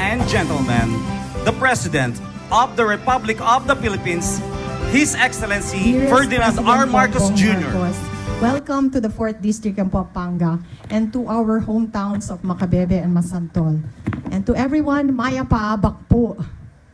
and gentlemen, the President of the Republic of the Philippines, His Excellency Dearest Ferdinand President R. Marcos Bongbong Jr. Marcos, welcome to the 4th District of Pampanga and to our hometowns of Macabebe and Masantol. And to everyone, Maya Paabak po.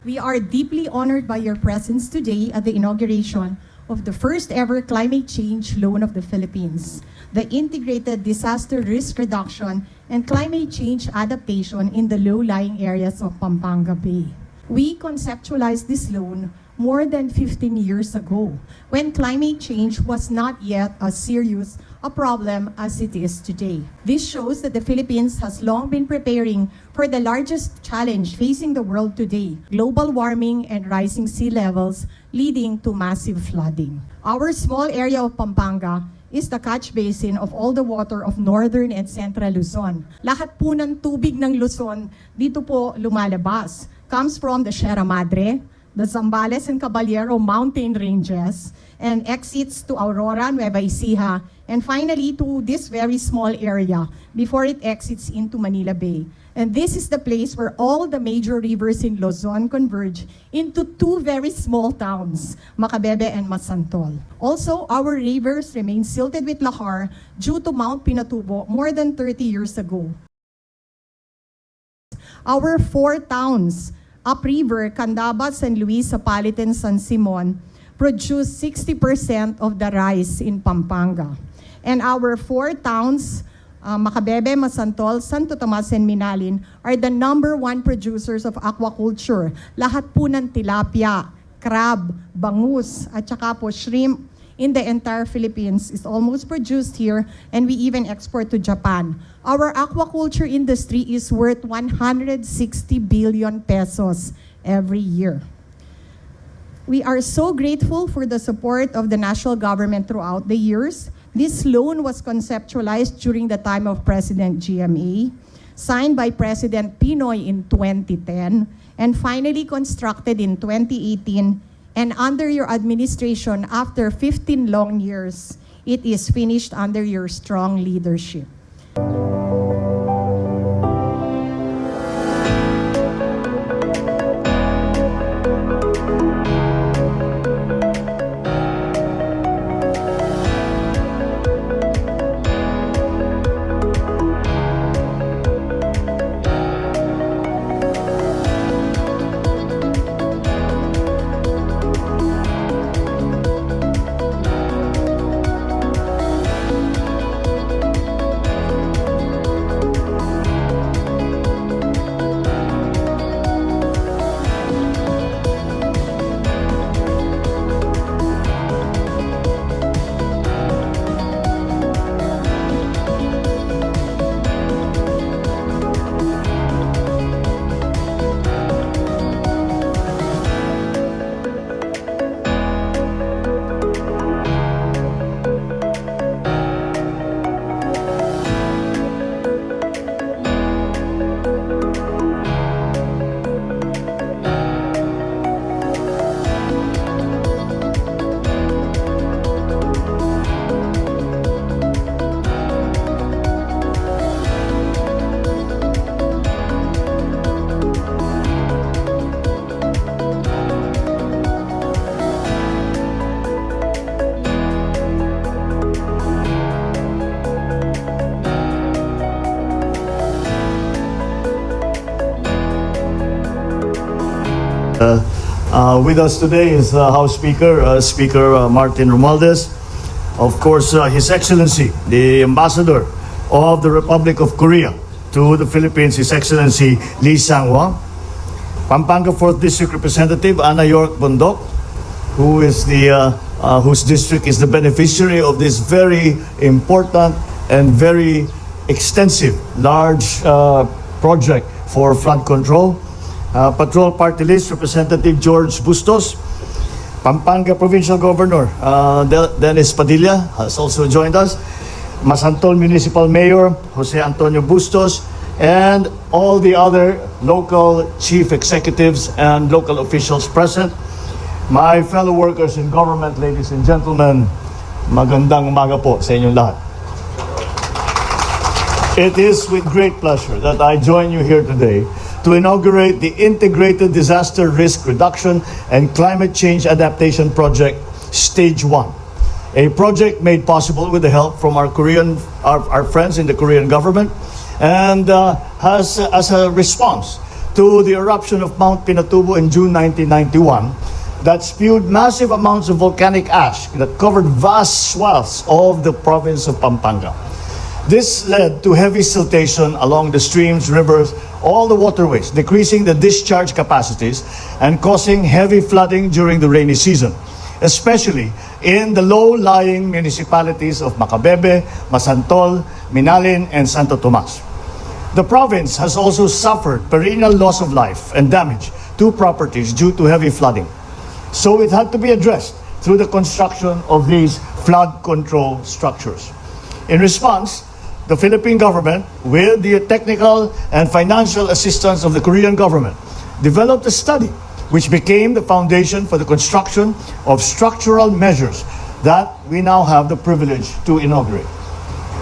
We are deeply honored by your presence today at the inauguration of the first ever climate change loan of the Philippines, the Integrated Disaster Risk Reduction and Climate Change Adaptation in the low-lying areas of Pampanga Bay. We conceptualized this loan more than 15 years ago, when climate change was not yet as serious a problem as it is today. This shows that the Philippines has long been preparing for the largest challenge facing the world today, global warming and rising sea levels leading to massive flooding. Our small area of Pampanga is the catch basin of all the water of northern and central Luzon. Lahat po ng tubig ng Luzon dito po lumalabas. Comes from the Sierra Madre, the Zambales and Caballero mountain ranges, and exits to Aurora, Nueva Ecija, and finally to this very small area before it exits into Manila Bay. And this is the place where all the major rivers in Luzon converge into two very small towns, Macabebe and Masantol. Also, our rivers remain silted with lahar due to Mount Pinatubo more than 30 years ago. Our four towns, upriver, Candaba, San Luis, Sapalit, and San Simon, produce 60% of the rice in Pampanga. And our four towns, Macabebe, Masantol, Santo Tomas, and Minalin, are the #1 producers of aquaculture. Lahat po ng tilapia, crab, bangus, at saka po shrimp in the entire Philippines is almost produced here, and we even export to Japan. Our aquaculture industry is worth 160 billion pesos every year. We are so grateful for the support of the national government throughout the years. This loan was conceptualized during the time of President GMA, signed by President Pinoy in 2010, and finally constructed in 2018. And under your administration, after 15 long years, it is finished under your strong leadership. With us today is House Speaker, Speaker Martin Romualdez. Of course, His Excellency, the Ambassador of the Republic of Korea to the Philippines, His Excellency Lee Sang-hwa. Pampanga 4th District Representative Ana York Bondok, who is the whose district is the beneficiary of this very important and very extensive, large project for flood control. Patrol Party List Representative George Bustos. Pampanga Provincial Governor Dennis Padilla has also joined us. Masantol Municipal Mayor Jose Antonio Bustos, and all the other local chief executives and local officials present. My fellow workers in government, ladies and gentlemen, magandang umaga po sa inyong lahat. It is with great pleasure that I join you here today to inaugurate the Integrated Disaster Risk Reduction and Climate Change Adaptation Project, Stage 1. A project made possible with the help from our friends in the Korean government, and has as a response to the eruption of Mount Pinatubo in June 1991 that spewed massive amounts of volcanic ash that covered vast swaths of the province of Pampanga. This led to heavy siltation along the streams, rivers, all the waterways, decreasing the discharge capacities and causing heavy flooding during the rainy season, especially in the low-lying municipalities of Macabebe, Masantol, Minalin, and Santo Tomas. The province has also suffered perennial loss of life and damage to properties due to heavy flooding. So it had to be addressed through the construction of these flood control structures. In response, the Philippine government, with the technical and financial assistance of the Korean government, developed a study which became the foundation for the construction of structural measures that we now have the privilege to inaugurate.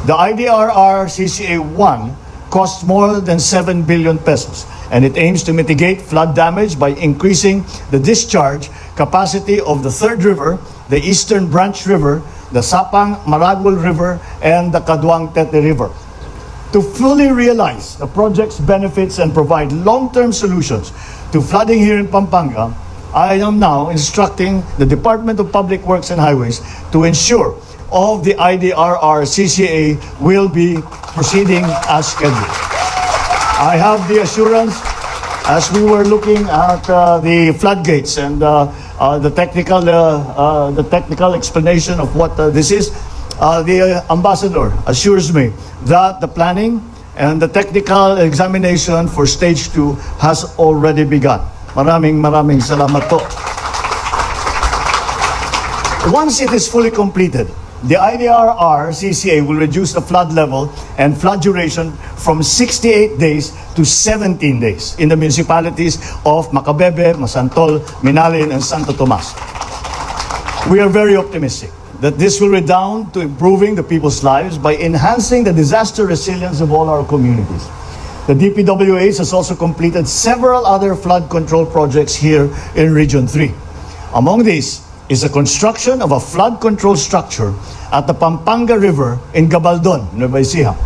The IDRR CCA-1 costs more than 7 billion pesos, and it aims to mitigate flood damage by increasing the discharge capacity of the Third River, the Eastern Branch River, the Sapang Maragol River, and the Katuwang River. To fully realize the project's benefits and provide long-term solutions to flooding here in Pampanga, I am now instructing the Department of Public Works and Highways to ensure all of the IDRR CCA will be proceeding as scheduled. I have the assurance, as we were looking at the floodgates and the technical explanation of what this is, the ambassador assures me that the planning and the technical examination for stage 2 has already begun. Maraming salamat po. Once it is fully completed, the IDRR CCA will reduce the flood level and flood duration from 68 days to 17 days in the municipalities of Macabebe, Masantol, Minalin, and Santo Tomas. We are very optimistic that this will redound to improving the people's lives by enhancing the disaster resilience of all our communities. The DPWH has also completed several other flood control projects here in Region 3. Among these is the construction of a flood control structure at the Pampanga River in Gabaldon, Nueva Ecija.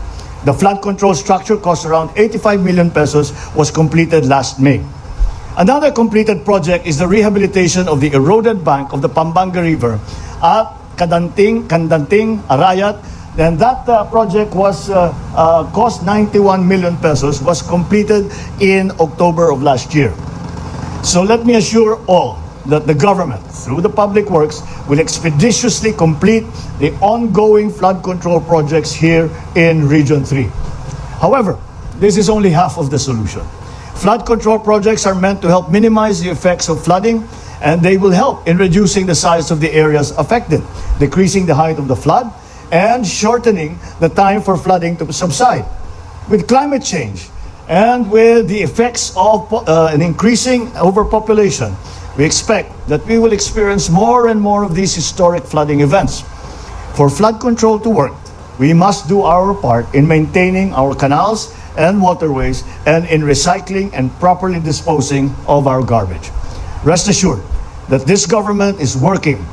The flood control structure cost around 85 million pesos, was completed last May. Another completed project is the rehabilitation of the eroded bank of the Pampanga River at Kandanting, Arayat, and that project was cost 91 million pesos, was completed in October of last year. So let me assure all that the government, through the Public Works, will expeditiously complete the ongoing flood control projects here in Region 3. However, this is only half of the solution. Flood control projects are meant to help minimize the effects of flooding, and they will help in reducing the size of the areas affected, decreasing the height of the flood, and shortening the time for flooding to subside. With climate change and with the effects of an increasing overpopulation, we expect that we will experience more and more of these historic flooding events. For flood control to work, we must do our part in maintaining our canals and waterways and in recycling and properly disposing of our garbage. Rest assured that this government is working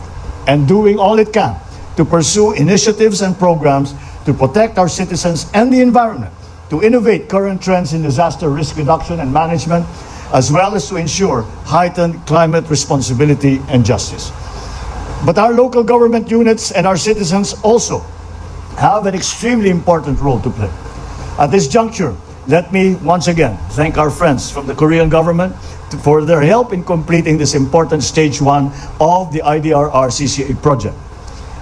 and doing all it can to pursue initiatives and programs to protect our citizens and the environment, to innovate current trends in disaster risk reduction and management, as well as to ensure heightened climate responsibility and justice. But our local government units and our citizens also have an extremely important role to play. At this juncture, let me once again thank our friends from the Korean government for their help in completing this important stage 1 of the IDRR CCA project.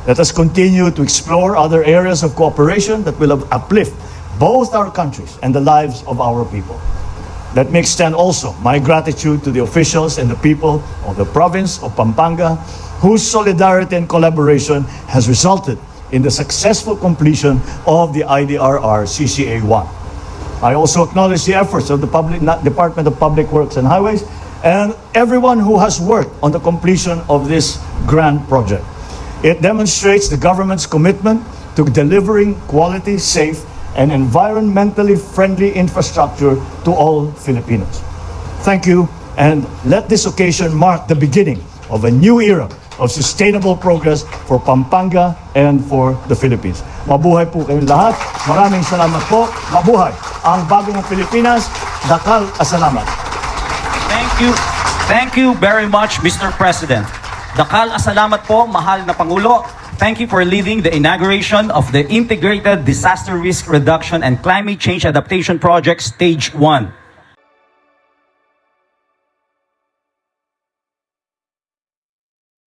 Let us continue to explore other areas of cooperation that will uplift both our countries and the lives of our people. Let me extend also my gratitude to the officials and the people of the province of Pampanga, whose solidarity and collaboration has resulted in the successful completion of the IDRR CCA-1. I also acknowledge the efforts of the Department of Public Works and Highways and everyone who has worked on the completion of this grand project. It demonstrates the government's commitment to delivering quality, safe, and environmentally friendly infrastructure to all Filipinos. Thank you, and let this occasion mark the beginning of a new era of sustainable progress for Pampanga and for the Philippines. Mabuhay po kayong lahat. Maraming salamat po. Mabuhay ang bagong Pilipinas. Dakal asalamat. Thank you. Thank you very much, Mr. President. Dakal asalamat po, mahal na Pangulo. Thank you for leading the inauguration of the Integrated Disaster Risk Reduction and Climate Change Adaptation Project Stage 1.